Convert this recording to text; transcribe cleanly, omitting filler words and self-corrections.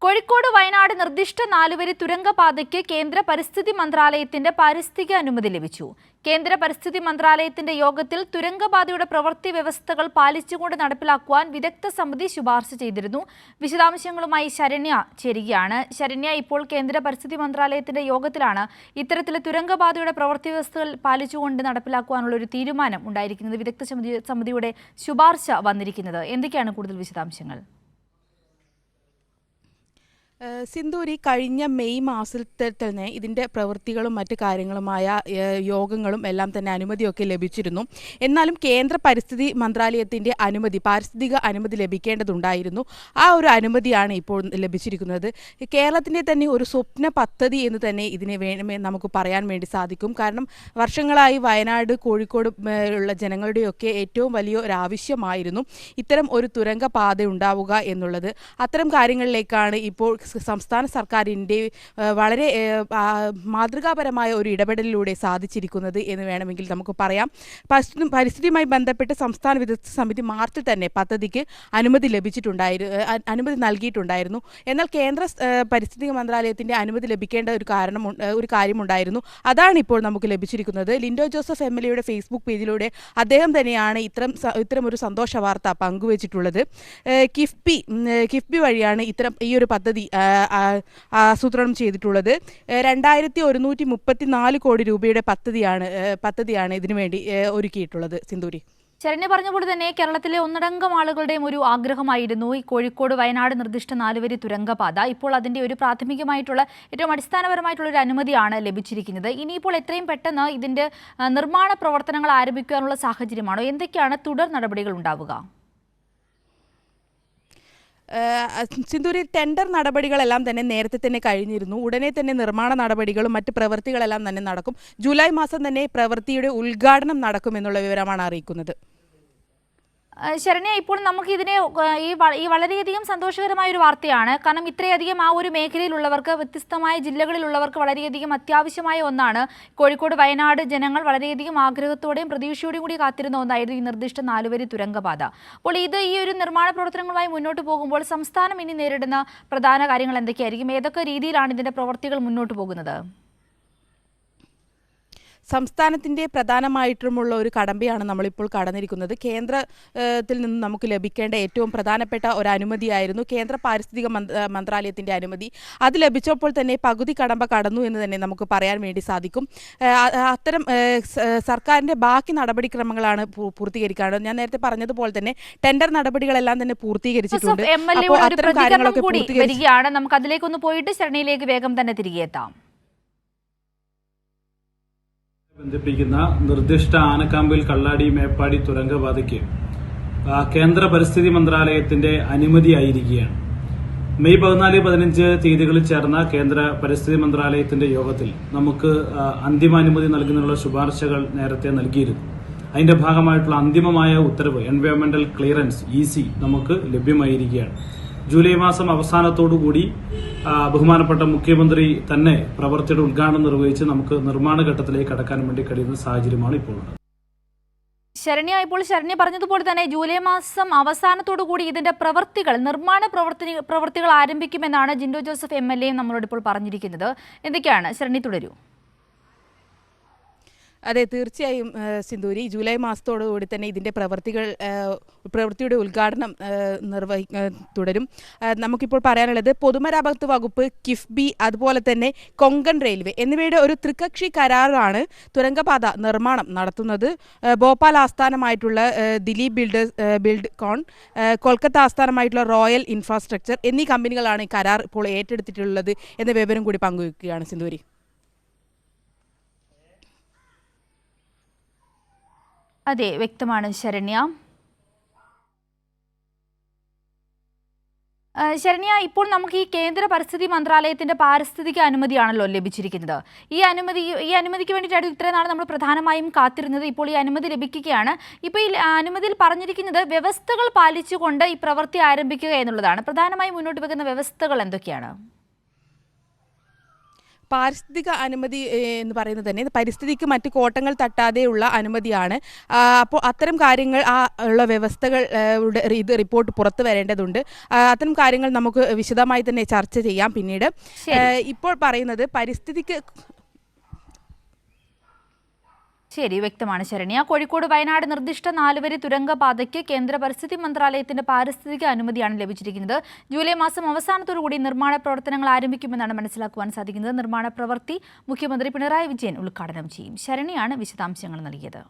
കോഴിക്കോട് വയനാട് നിർദ്ദിഷ്ട 4 വരി തുരങ്കപാതയ്ക്ക് കേന്ദ്ര പരിസ്ഥിതി മന്ത്രാലയത്തിന്റെ പാരിസ്ഥിതിക അനുമതി ലഭിച്ചു. കേന്ദ്ര പരിസ്ഥിതി മന്ത്രാലയത്തിന്റെ യോഗത്തിൽ തുരങ്കപാതയുടെ പ്രവൃത്തി വ്യവസ്ഥകൾ പാലിച്ചുകൊണ്ട് നടപ്പിലാക്കുവാൻ വിദഗ്ധ സമിതി ശുപാർശ ചെയ്തിരുന്നു. വിശദാംശങ്ങളുമായി ശരണ്യ ചേരുകയാണ്. ശരണ്യ, ഇപ്പോൾ കേന്ദ്ര പരിസ്ഥിതി മന്ത്രാലയത്തിന്റെ യോഗത്തിലാണ് ഇത്തരത്തിൽ തുരങ്കപാതയുടെ പ്രവൃത്തി വ്യവസ്ഥകൾ പാലിച്ചുകൊണ്ട് നടപ്പിലാക്കുവാനുള്ള ഒരു തീരുമാനം ഉണ്ടായിരിക്കുന്നത്. വിദഗ്ധ സമിതിയുടെ ശുപാർശ വന്നിരിക്കുന്നത്. എന്തൊക്കെയാണ് കൂടുതൽ വിശദാംശങ്ങൾ? സിന്ധൂരി, കഴിഞ്ഞ മെയ് മാസത്തിൽ തന്നെ ഇതിൻ്റെ പ്രവൃത്തികളും മറ്റു കാര്യങ്ങളുമായ യോഗങ്ങളും എല്ലാം തന്നെ അനുമതിയൊക്കെ ലഭിച്ചിരുന്നു. എന്നാലും കേന്ദ്ര പരിസ്ഥിതി മന്ത്രാലയത്തിൻ്റെ പാരിസ്ഥിതിക അനുമതി ലഭിക്കേണ്ടതുണ്ടായിരുന്നു. ആ ഒരു അനുമതിയാണ് ഇപ്പോൾ ലഭിച്ചിരിക്കുന്നത്. കേരളത്തിൻ്റെ തന്നെ ഒരു സ്വപ്ന പദ്ധതി എന്ന് തന്നെ ഇതിനെ നമുക്ക് പറയാൻ വേണ്ടി സാധിക്കും. കാരണം വർഷങ്ങളായി വയനാട്, കോഴിക്കോട് ഉള്ള ജനങ്ങളുടെയൊക്കെ ഏറ്റവും വലിയ ഒരു ആവശ്യമായിരുന്നു ഇത്തരം ഒരു തുരങ്ക പാത ഉണ്ടാവുക എന്നുള്ളത്. അത്തരം കാര്യങ്ങളിലേക്കാണ് ഇപ്പോൾ സംസ്ഥാന സർക്കാരിൻ്റെ വളരെ മാതൃകാപരമായ ഒരു ഇടപെടലിലൂടെ സാധിച്ചിരിക്കുന്നത് എന്ന് വേണമെങ്കിൽ നമുക്ക് പറയാം. പരിസ്ഥിതിയുമായി ബന്ധപ്പെട്ട് സംസ്ഥാന വിദഗ്ധ സമിതി മാർച്ചിൽ തന്നെ പദ്ധതിക്ക് അനുമതി നൽകിയിട്ടുണ്ടായിരുന്നു. എന്നാൽ കേന്ദ്ര പരിസ്ഥിതി മന്ത്രാലയത്തിൻ്റെ അനുമതി ലഭിക്കേണ്ട ഒരു കാര്യമുണ്ടായിരുന്നു. അതാണ് ഇപ്പോൾ നമുക്ക് ലഭിച്ചിരിക്കുന്നത്. ലിൻഡോ ജോസഫ് MLA ഫേസ്ബുക്ക് പേജിലൂടെ അദ്ദേഹം തന്നെയാണ് ഇത്തരം ഒരു സന്തോഷ വാർത്ത പങ്കുവച്ചിട്ടുള്ളത്. കിഫ്ബി വഴിയാണ് ഈ ഒരു പദ്ധതി ആസൂത്രണം ചെയ്തിട്ടുള്ളത്. 2134 കോടി രൂപയുടെ പദ്ധതിയാണ് ഇതിനുവേണ്ടി ഒരുക്കിയിട്ടുള്ളത്. സിന്ധൂരി, ശരണ്യ പറഞ്ഞ പോലെ തന്നെ കേരളത്തിലെ ഒന്നടങ്കം ആളുകളുടെയും ഒരു ആഗ്രഹമായിരുന്നു ഈ കോഴിക്കോട് വയനാട് നിർദ്ദിഷ്ട 4 വരി തുരങ്കപാത. ഇപ്പോൾ അതിന്റെ ഒരു പ്രാഥമികമായിട്ടുള്ള ഏറ്റവും അടിസ്ഥാനപരമായിട്ടുള്ള ഒരു അനുമതിയാണ് ലഭിച്ചിരിക്കുന്നത്. ഇനിയിപ്പോൾ എത്രയും പെട്ടെന്ന് ഇതിന്റെ നിർമ്മാണ പ്രവർത്തനങ്ങൾ ആരംഭിക്കാനുള്ള സാഹചര്യമാണോ? എന്തൊക്കെയാണ് തുടർ നടപടികൾ ഉണ്ടാവുക? സിന്ധൂരി, ടെൻഡർ നടപടികളെല്ലാം തന്നെ നേരത്തെ തന്നെ കഴിഞ്ഞിരുന്നു. ഉടനെ തന്നെ നിർമ്മാണ നടപടികളും മറ്റ് പ്രവൃത്തികളെല്ലാം തന്നെ നടക്കും. ജൂലൈ മാസം തന്നെ പ്രവൃത്തിയുടെ ഉദ്ഘാടനം നടക്കുമെന്നുള്ള വിവരമാണ് അറിയിക്കുന്നത്. ശരണ്യ, ഇപ്പോൾ നമുക്ക് ഇതിനെ ഈ വളരെയധികം സന്തോഷകരമായ ഒരു വാർത്തയാണ്. കാരണം ഇത്രയധികം ആ ഒരു മേഖലയിലുള്ളവർക്ക്, വ്യത്യസ്തമായ ജില്ലകളിലുള്ളവർക്ക് വളരെയധികം അത്യാവശ്യമായ ഒന്നാണ്. കോഴിക്കോട് വയനാട് ജനങ്ങൾ വളരെയധികം ആഗ്രഹത്തോടെയും പ്രതീക്ഷയോടെയും കൂടി കാത്തിരുന്ന ഒന്നായിരുന്നു ഈ നിർദ്ദിഷ്ട 4 വരി തുരങ്കപാത. അപ്പോൾ ഈ ഒരു നിർമ്മാണ പ്രവർത്തനങ്ങളുമായി മുന്നോട്ട് പോകുമ്പോൾ സംസ്ഥാനം ഇനി നേരിടുന്ന പ്രധാന കാര്യങ്ങൾ എന്തൊക്കെയായിരിക്കും? ഏതൊക്കെ രീതിയിലാണ് ഇതിന്റെ പ്രവൃത്തികൾ മുന്നോട്ട് പോകുന്നത്? സംസ്ഥാനത്തിൻ്റെ പ്രധാനമായിട്ടുമുള്ള ഒരു കടമ്പയാണ് നമ്മളിപ്പോൾ കടന്നിരിക്കുന്നത്. കേന്ദ്രത്തിൽ നിന്ന് നമുക്ക് ലഭിക്കേണ്ട ഏറ്റവും പ്രധാനപ്പെട്ട ഒരു അനുമതിയായിരുന്നു കേന്ദ്ര പാരിസ്ഥിതിക മന്ത്രാലയത്തിൻ്റെ അനുമതി. അത് ലഭിച്ചപ്പോൾ തന്നെ പകുതി കടമ്പ കടന്നു എന്ന് തന്നെ നമുക്ക് പറയാൻ വേണ്ടി സാധിക്കും. അത്തരം സർക്കാരിൻ്റെ ബാക്കി നടപടിക്രമങ്ങളാണ് പൂർത്തീകരിക്കാറ്. ഞാൻ നേരത്തെ പറഞ്ഞതുപോലെ തന്നെ ടെൻഡർ നടപടികളെല്ലാം തന്നെ പൂർത്തീകരിച്ചിട്ടുണ്ട്. അത്തരം കാര്യങ്ങളൊക്കെ വരികയാണ്. നമുക്ക് അതിലേക്കൊന്ന് പോയിട്ട് ശരണിയിലേക്ക് വേഗം തന്നെ തിരികെ എത്താം. ബന്ധിപ്പിക്കുന്ന നിർദ്ദിഷ്ട ആനക്കാമ്പിൽ കള്ളാടി മേപ്പാടി തുരങ്കപാതയ്ക്ക് കേന്ദ്ര പരിസ്ഥിതി മന്ത്രാലയത്തിന്റെ അനുമതിയായിരിക്കുകയാണ്. മെയ് 14-15 തീയതികളിൽ ചേർന്ന കേന്ദ്ര പരിസ്ഥിതി മന്ത്രാലയത്തിന്റെ യോഗത്തിൽ നമുക്ക് അന്തിമാനുമതി നൽകുന്നതിനുള്ള ശുപാർശകൾ നേരത്തെ നൽകിയിരുന്നു. അതിന്റെ ഭാഗമായിട്ടുള്ള അന്തിമമായ ഉത്തരവ് എൻവയോൺമെന്റൽ ക്ലിയറൻസ് EC നമുക്ക് ലഭ്യമായിരിക്കുകയാണ്. ജൂലൈ മാസം അവസാനത്തോടുകൂടി ബഹുമാനപ്പെട്ട മുഖ്യമന്ത്രി തന്നെ പ്രവൃത്തിയുടെ ഉദ്ഘാടനം നിർവഹിച്ച് നമുക്ക് നിർമ്മാണ ഘട്ടത്തിലേക്ക് കടക്കാൻ വേണ്ടി കഴിയുന്ന സാഹചര്യമാണ് ഇപ്പോൾ ഉള്ളത്. ശരണ്യ, ഇപ്പോൾ ശരണ്യ പറഞ്ഞതുപോലെ തന്നെ ജൂലൈ മാസം അവസാനത്തോടുകൂടി ഇതിന്റെ നിർമ്മാണ പ്രവർത്തികൾ ആരംഭിക്കുമെന്നാണ് ജിൻഡോ ജോസഫ് MLA നമ്മളോട് ഇപ്പോൾ പറഞ്ഞിരിക്കുന്നത്. എന്തൊക്കെയാണ് ശരണ്യ, തുടരൂ. അതെ, തീർച്ചയായും സിന്ധൂരി, ജൂലൈ മാസത്തോടുകൂടി തന്നെ ഇതിൻ്റെ പ്രവൃത്തിയുടെ ഉദ്ഘാടനം തുടരും. നമുക്കിപ്പോൾ പറയാനുള്ളത് പൊതുമരാമത്ത് വകുപ്പ്, കിഫ്ബി, അതുപോലെ തന്നെ കൊങ്കൺ റെയിൽവേ എന്നിവയുടെ ഒരു ത്രികക്ഷി കരാറാണ് തുരങ്കപാത നിർമ്മാണം നടത്തുന്നത്. ഭോപ്പാൽ ആസ്ഥാനമായിട്ടുള്ള ദിലീപ് ബിൽഡ്കോൺ, കൊൽക്കത്ത ആസ്ഥാനമായിട്ടുള്ള റോയൽ ഇൻഫ്രാസ്ട്രക്ചർ എന്നീ കമ്പനികളാണ് ഈ കരാർ ഇപ്പോൾ ഏറ്റെടുത്തിട്ടുള്ളത് എന്ന വിവരം കൂടി പങ്കുവയ്ക്കുകയാണ് സിന്ധൂരി. അതെ, വ്യക്തമാണ് ശരണ്യ. ഇപ്പോൾ നമുക്ക് ഈ കേന്ദ്ര പരിസ്ഥിതി മന്ത്രാലയത്തിന്റെ പാരിസ്ഥിതിക അനുമതിയാണല്ലോ ലഭിച്ചിരിക്കുന്നത്. ഈ അനുമതിക്ക് വേണ്ടിയിട്ടാണ് ഇത്രയും നാൾ നമ്മൾ പ്രധാനമായും കാത്തിരുന്നത്. ഇപ്പോൾ ഈ അനുമതി ലഭിക്കുകയാണ്. ഇപ്പോൾ ഈ അനുമതിയിൽ പറഞ്ഞിരിക്കുന്നത് വ്യവസ്ഥകൾ പാലിച്ചുകൊണ്ട് ഈ പ്രവൃത്തി ആരംഭിക്കുക എന്നുള്ളതാണ്. പ്രധാനമായും മുന്നോട്ട് വെക്കുന്ന വ്യവസ്ഥകൾ എന്തൊക്കെയാണ്? പാരിസ്ഥിതിക അനുമതി എന്ന് പറയുന്നത് തന്നെ പരിസ്ഥിതിക്ക് മറ്റ് കോട്ടങ്ങൾ തട്ടാതെയുള്ള അനുമതിയാണ്. അപ്പോൾ അത്തരം കാര്യങ്ങൾ ഉള്ള വ്യവസ്ഥകൾ ഇത് റിപ്പോർട്ട് പുറത്തു വരേണ്ടതുണ്ട്. അത്തരം കാര്യങ്ങൾ നമുക്ക് വിശദമായി തന്നെ ചർച്ച ചെയ്യാം പിന്നീട്. ഇപ്പോൾ പറയുന്നത് പരിസ്ഥിതിക്ക് ശരി, വ്യക്തമാണ് ശരണ്യ. കോഴിക്കോട് വയനാട് നിർദ്ദിഷ്ട 4 വരി തുരങ്കപാതയ്ക്ക് കേന്ദ്ര പരിസ്ഥിതി മന്ത്രാലയത്തിന്റെ പാരിസ്ഥിതിക അനുമതിയാണ് ലഭിച്ചിരിക്കുന്നത്. ജൂലൈ മാസം അവസാനത്തോടുകൂടി നിർമ്മാണ പ്രവർത്തനങ്ങൾ ആരംഭിക്കുമെന്നാണ് മനസ്സിലാക്കുവാൻ സാധിക്കുന്നത്. നിർമ്മാണ പ്രവൃത്തി മുഖ്യമന്ത്രി പിണറായി വിജയൻ ഉദ്ഘാടനം ചെയ്യും. ശരണ്യാണ് വിശദാംശങ്ങൾ നൽകിയത്.